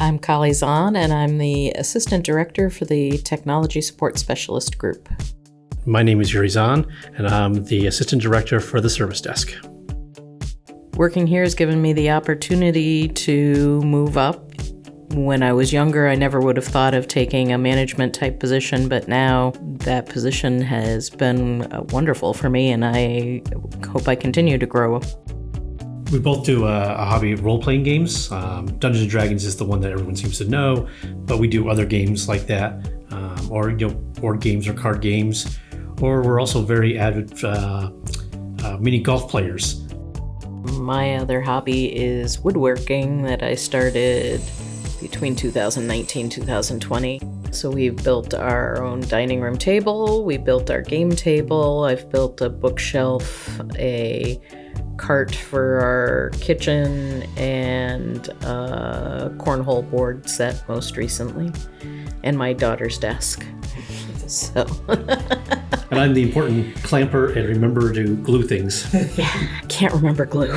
I'm Kali Zahn, and I'm the Assistant Director for the Technology Support Specialist Group. My name is Yuri Zahn, and I'm the Assistant Director for the Service Desk. Working here has given me the opportunity to move up. When I was younger, I never would have thought of taking a management type position, but now that position has been wonderful for me, and I hope I continue to grow. We both do a hobby of role-playing games. Dungeons & Dragons is the one that everyone seems to know, but we do other games like that, or board games or card games, or we're also very avid mini golf players. My other hobby is woodworking that I started between 2019 and 2020. So we've built our own dining room table, we built our game table, I've built a bookshelf, a cart for our kitchen, and a cornhole board set most recently, and my daughter's desk. So. And I'm the important clamper and remember to glue things. Yeah, I can't remember glue.